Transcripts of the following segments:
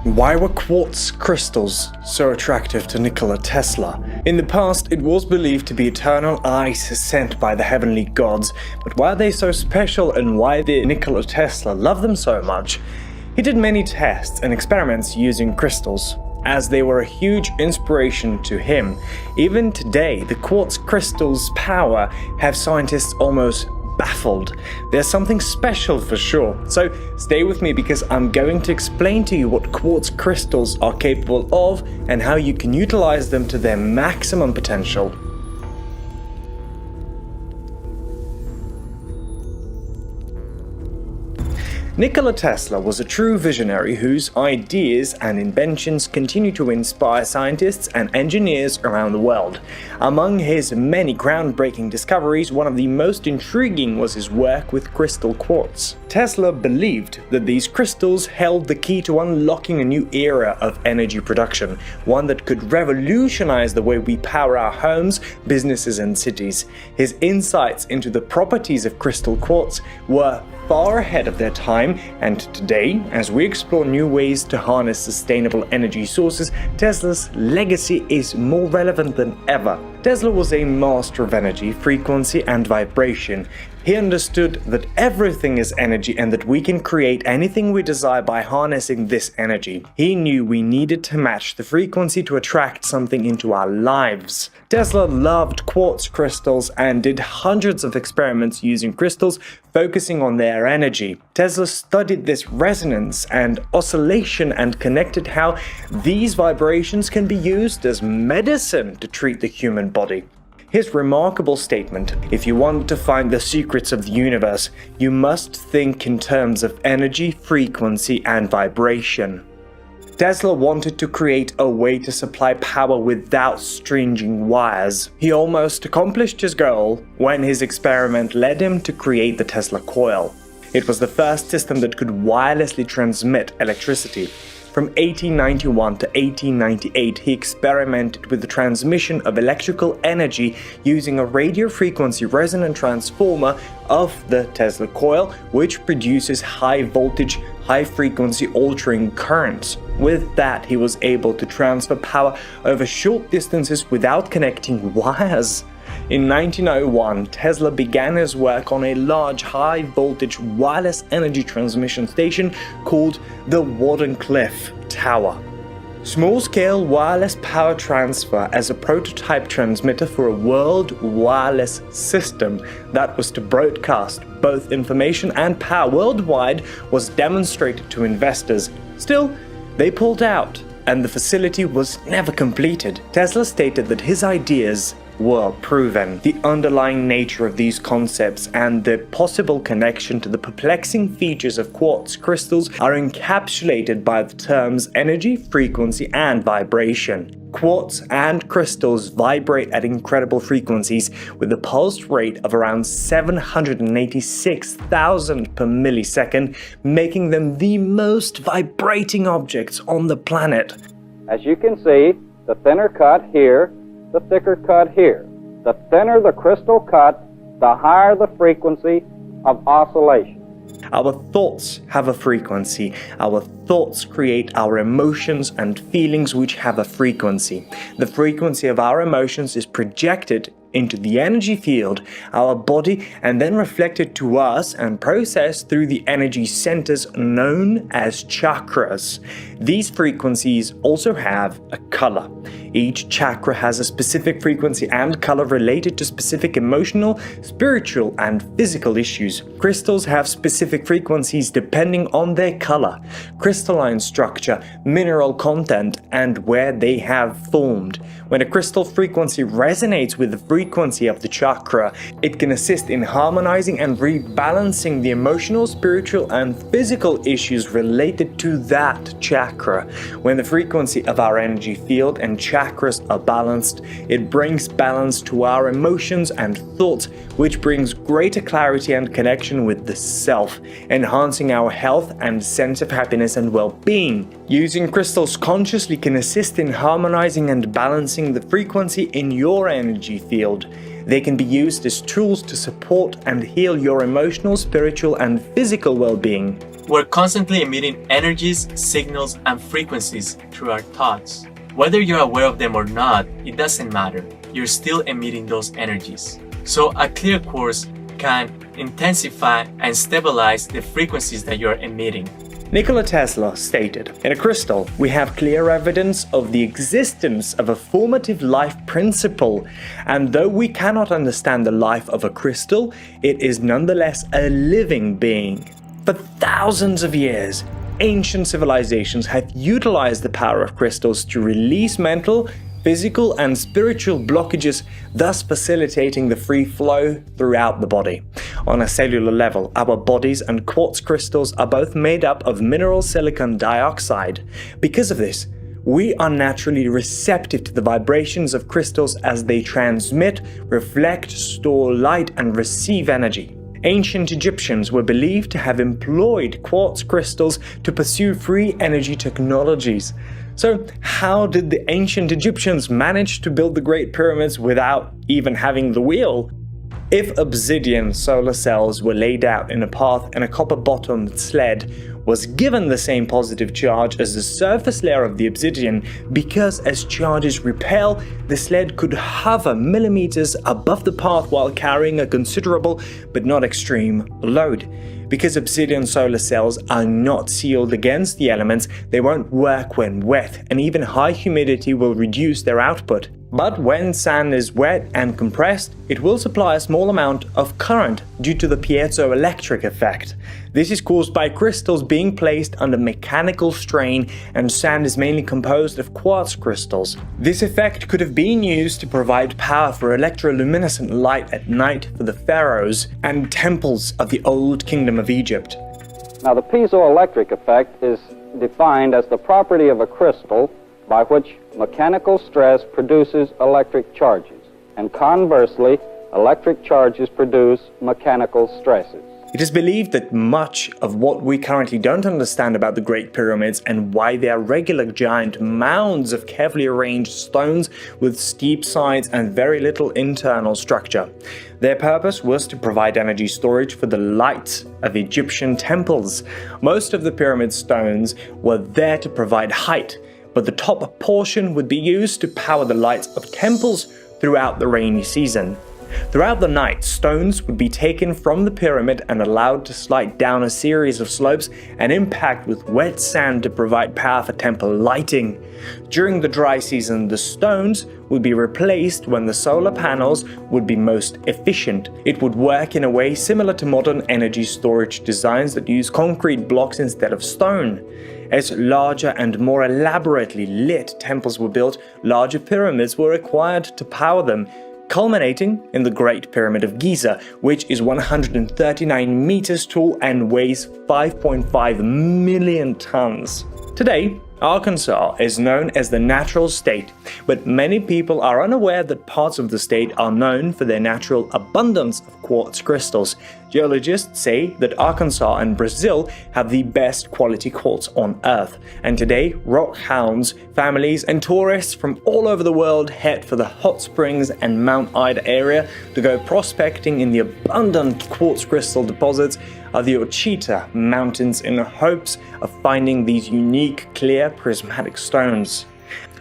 Why were quartz crystals so attractive to Nikola Tesla? In the past, it was believed to be eternal ice sent by the heavenly gods, but why are they so special and why did Nikola Tesla love them so much? He did many tests and experiments using crystals, as they were a huge inspiration to him. Even today, the quartz crystals' power have scientists almost baffled. There's something special for sure. So stay with me because I'm going to explain to you what quartz crystals are capable of and how you can utilize them to their maximum potential. Nikola Tesla was a true visionary whose ideas and inventions continue to inspire scientists and engineers around the world. Among his many groundbreaking discoveries, one of the most intriguing was his work with crystal quartz. Tesla believed that these crystals held the key to unlocking a new era of energy production, one that could revolutionize the way we power our homes, businesses, and cities. His insights into the properties of crystal quartz were far ahead of their time, and today, as we explore new ways to harness sustainable energy sources, Tesla's legacy is more relevant than ever. Tesla was a master of energy, frequency, and vibration. He understood that everything is energy and that we can create anything we desire by harnessing this energy. He knew we needed to match the frequency to attract something into our lives. Tesla loved quartz crystals and did hundreds of experiments using crystals, focusing on their energy. Tesla studied this resonance and oscillation and connected how these vibrations can be used as medicine to treat the human body. His remarkable statement, "If you want to find the secrets of the universe, you must think in terms of energy, frequency, and vibration." Tesla wanted to create a way to supply power without stringing wires. He almost accomplished his goal when his experiment led him to create the Tesla coil. It was the first system that could wirelessly transmit electricity. From 1891 to 1898, he experimented with the transmission of electrical energy using a radio frequency resonant transformer of the Tesla coil, which produces high voltage, high frequency altering currents. With that, he was able to transfer power over short distances without connecting wires. In 1901, Tesla began his work on a large high-voltage wireless energy transmission station called the Wardenclyffe Tower. Small-scale wireless power transfer as a prototype transmitter for a world wireless system that was to broadcast both information and power worldwide was demonstrated to investors. Still, they pulled out, and the facility was never completed. Tesla stated that his ideas were proven. The underlying nature of these concepts and the possible connection to the perplexing features of quartz crystals are encapsulated by the terms energy, frequency, and vibration. Quartz and crystals vibrate at incredible frequencies with a pulse rate of around 786,000 per millisecond, making them the most vibrating objects on the planet. As you can see, the thinner cut here, the thicker cut here. The thinner the crystal cut, the higher the frequency of oscillation. Our thoughts have a frequency. Our thoughts create our emotions and feelings which have a frequency. The frequency of our emotions is projected into the energy field, our body, and then reflected to us and processed through the energy centers known as chakras. These frequencies also have a color. Each chakra has a specific frequency and color related to specific emotional, spiritual, and physical issues. Crystals have specific frequencies depending on their color, crystalline structure, mineral content, and where they have formed. When a crystal frequency resonates with the frequency of the chakra, it can assist in harmonizing and rebalancing the emotional, spiritual, and physical issues related to that chakra. When the frequency of our energy field and chakras are balanced, it brings balance to our emotions and thoughts, which brings greater clarity and connection with the self, enhancing our health and sense of happiness and well-being. Using crystals consciously can assist in harmonizing and balancing the frequency in your energy field. They can be used as tools to support and heal your emotional, spiritual, and physical well-being. We're constantly emitting energies, signals, and frequencies through our thoughts. Whether you're aware of them or not, it doesn't matter. You're still emitting those energies. So a clear quartz can intensify and stabilize the frequencies that you're emitting. Nikola Tesla stated, "In a crystal, we have clear evidence of the existence of a formative life principle, and though we cannot understand the life of a crystal, it is nonetheless a living being." For thousands of years, ancient civilizations have utilized the power of crystals to release mental, physical, and spiritual blockages, thus facilitating the free flow throughout the body. On a cellular level, our bodies and quartz crystals are both made up of mineral silicon dioxide. Because of this, we are naturally receptive to the vibrations of crystals as they transmit, reflect, store light, and receive energy. Ancient Egyptians were believed to have employed quartz crystals to pursue free energy technologies. So, how did the ancient Egyptians manage to build the Great Pyramids without even having the wheel? If obsidian solar cells were laid out in a path and a copper-bottomed sled was given the same positive charge as the surface layer of the obsidian, because as charges repel, the sled could hover millimeters above the path while carrying a considerable but not extreme load. Because obsidian solar cells are not sealed against the elements, they won't work when wet, and even high humidity will reduce their output. But when sand is wet and compressed, it will supply a small amount of current due to the piezoelectric effect. This is caused by crystals being placed under mechanical strain, and sand is mainly composed of quartz crystals. This effect could have been used to provide power for electroluminescent light at night for the pharaohs and temples of the Old Kingdom of Egypt. Now, the piezoelectric effect is defined as the property of a crystal by which mechanical stress produces electric charges, and conversely, electric charges produce mechanical stresses. It is believed that much of what we currently don't understand about the Great Pyramids and why they are regular giant mounds of carefully arranged stones with steep sides and very little internal structure. Their purpose was to provide energy storage for the lights of Egyptian temples. Most of the pyramid stones were there to provide height, but the top portion would be used to power the lights of temples throughout the rainy season. Throughout the night, stones would be taken from the pyramid and allowed to slide down a series of slopes and impact with wet sand to provide power for temple lighting. During the dry season, the stones would be replaced when the solar panels would be most efficient. It would work in a way similar to modern energy storage designs that use concrete blocks instead of stone. As larger and more elaborately lit temples were built, larger pyramids were required to power them, culminating in the Great Pyramid of Giza, which is 139 meters tall and weighs 5.5 million tons. Today, Arkansas is known as the natural state, but many people are unaware that parts of the state are known for their natural abundance of quartz crystals. Geologists say that Arkansas and Brazil have the best quality quartz on Earth, and today rock hounds, families, and tourists from all over the world head for the hot springs and Mount Ida area to go prospecting in the abundant quartz crystal deposits of the Ouachita Mountains in hopes of finding these unique, clear, prismatic stones.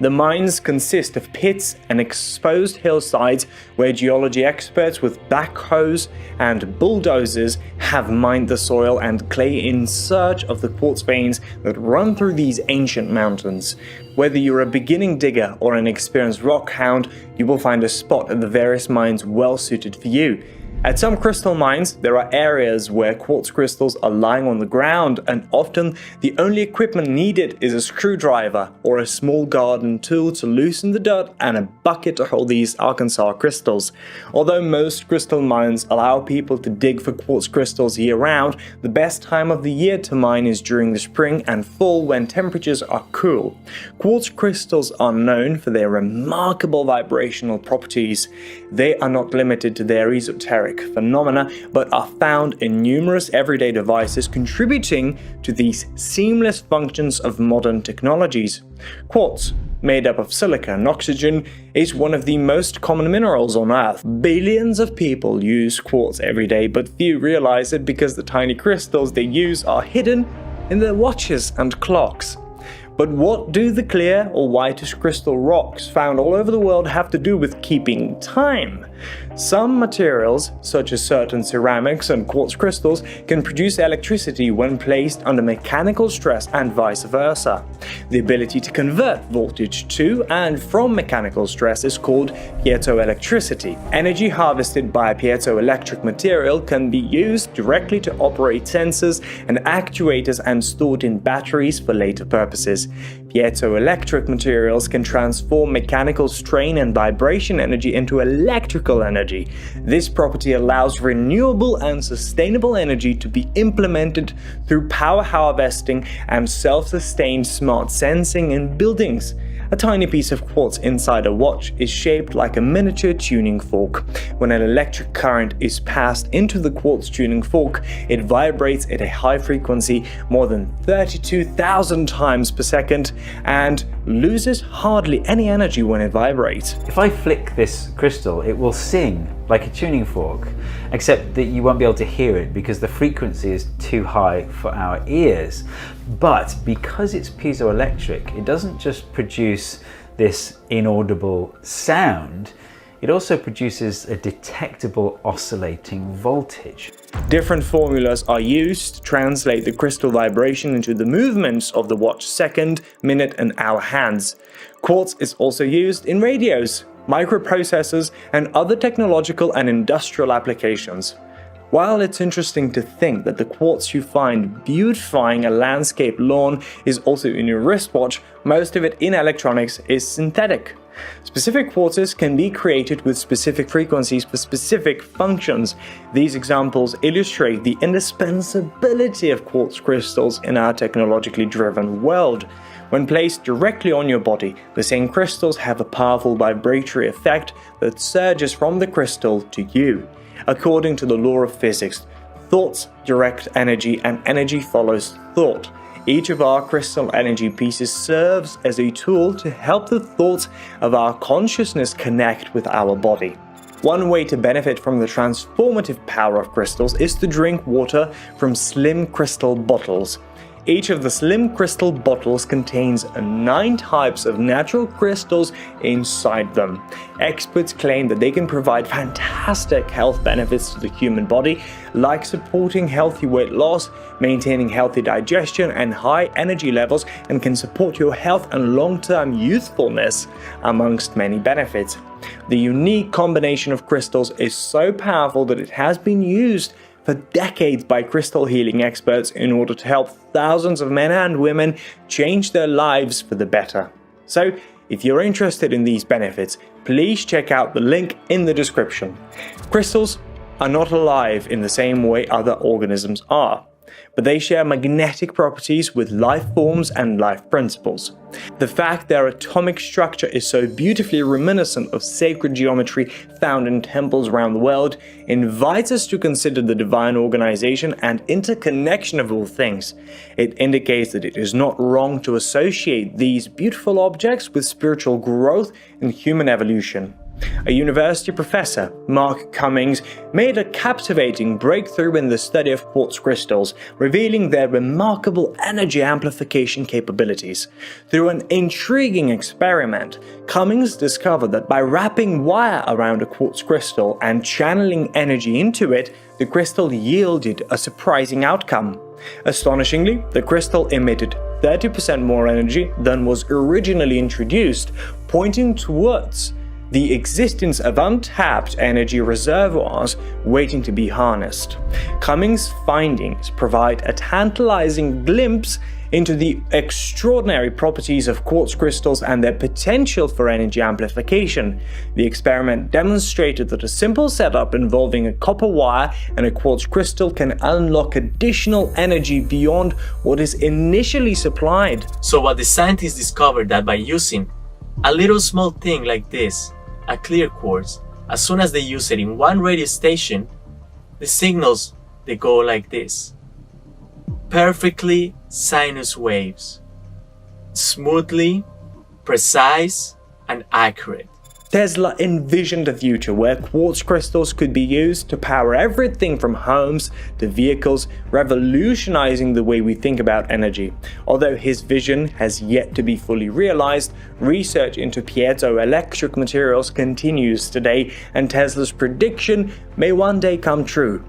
The mines consist of pits and exposed hillsides where geology experts with backhoes and bulldozers have mined the soil and clay in search of the quartz veins that run through these ancient mountains. Whether you're a beginning digger or an experienced rock hound, you will find a spot at the various mines well suited for you. At some crystal mines, there are areas where quartz crystals are lying on the ground, and often the only equipment needed is a screwdriver or a small garden tool to loosen the dirt and a bucket to hold these Arkansas crystals. Although most crystal mines allow people to dig for quartz crystals year-round, the best time of the year to mine is during the spring and fall when temperatures are cool. Quartz crystals are known for their remarkable vibrational properties. They are not limited to their esoteric phenomena, but are found in numerous everyday devices, contributing to these seamless functions of modern technologies. Quartz made up of silica and oxygen, is one of the most common minerals on Earth. Billions of people use quartz every day, but few realize it because the tiny crystals they use are hidden in their watches and clocks. But what do the clear or whitish crystal rocks found all over the world have to do with keeping time? Some materials, such as certain ceramics and quartz crystals, can produce electricity when placed under mechanical stress and vice versa. The ability to convert voltage to and from mechanical stress is called piezoelectricity. Energy harvested by a piezoelectric material can be used directly to operate sensors and actuators and stored in batteries for later purposes. Piezoelectric materials can transform mechanical strain and vibration energy into electrical energy. This property allows renewable and sustainable energy to be implemented through power harvesting and self-sustained smart sensing in buildings. A tiny piece of quartz inside a watch is shaped like a miniature tuning fork. When an electric current is passed into the quartz tuning fork, it vibrates at a high frequency, more than 32,000 times per second, and loses hardly any energy when it vibrates. If I flick this crystal, it will sing like a tuning fork, except that you won't be able to hear it because the frequency is too high for our ears. But because it's piezoelectric, it doesn't just produce this inaudible sound, it also produces a detectable oscillating voltage. Different formulas are used to translate the crystal vibration into the movements of the watch second, minute, and hour hands. Quartz is also used in radios, microprocessors, and other technological and industrial applications. While it's interesting to think that the quartz you find beautifying a landscape lawn is also in your wristwatch, most of it in electronics is synthetic. Specific quartzes can be created with specific frequencies for specific functions. These examples illustrate the indispensability of quartz crystals in our technologically driven world. When placed directly on your body, the same crystals have a powerful vibratory effect that surges from the crystal to you. According to the law of physics, thoughts direct energy and energy follows thought. Each of our crystal energy pieces serves as a tool to help the thoughts of our consciousness connect with our body. One way to benefit from the transformative power of crystals is to drink water from slim crystal bottles. Each of the slim crystal bottles contains 9 types of natural crystals inside them. Experts claim that they can provide fantastic health benefits to the human body, like supporting healthy weight loss, maintaining healthy digestion and high energy levels, and can support your health and long-term youthfulness, amongst many benefits. The unique combination of crystals is so powerful that it has been used for decades by crystal healing experts in order to help thousands of men and women change their lives for the better. So, if you're interested in these benefits, please check out the link in the description. Crystals are not alive in the same way other organisms are, but they share magnetic properties with life forms and life principles. The fact their atomic structure is so beautifully reminiscent of sacred geometry found in temples around the world invites us to consider the divine organization and interconnection of all things. It indicates that it is not wrong to associate these beautiful objects with spiritual growth and human evolution. A university professor, Mark Cummings, made a captivating breakthrough in the study of quartz crystals, revealing their remarkable energy amplification capabilities. Through an intriguing experiment, Cummings discovered that by wrapping wire around a quartz crystal and channeling energy into it, the crystal yielded a surprising outcome. Astonishingly, the crystal emitted 30% more energy than was originally introduced, pointing towards the existence of untapped energy reservoirs waiting to be harnessed. Cummings' findings provide a tantalizing glimpse into the extraordinary properties of quartz crystals and their potential for energy amplification. The experiment demonstrated that a simple setup involving a copper wire and a quartz crystal can unlock additional energy beyond what is initially supplied. So what the scientists discovered that by using a little small thing like this, a clear quartz, as soon as they use it in one radio station, the signals, they go like this. Perfectly sinus waves. Smoothly, precise, and accurate. Tesla envisioned a future where quartz crystals could be used to power everything from homes to vehicles, revolutionizing the way we think about energy. Although his vision has yet to be fully realized, research into piezoelectric materials continues today, and Tesla's prediction may one day come true.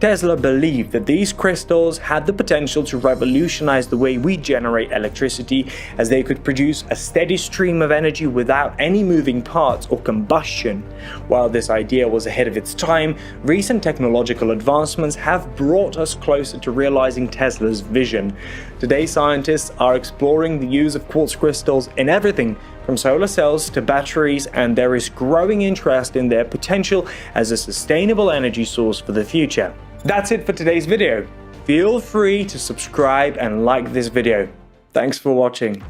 Tesla believed that these crystals had the potential to revolutionize the way we generate electricity, as they could produce a steady stream of energy without any moving parts or combustion. While this idea was ahead of its time, recent technological advancements have brought us closer to realizing Tesla's vision. Today, scientists are exploring the use of quartz crystals in everything from solar cells to batteries, and there is growing interest in their potential as a sustainable energy source for the future. That's it for today's video. Feel free to subscribe and like this video. Thanks for watching.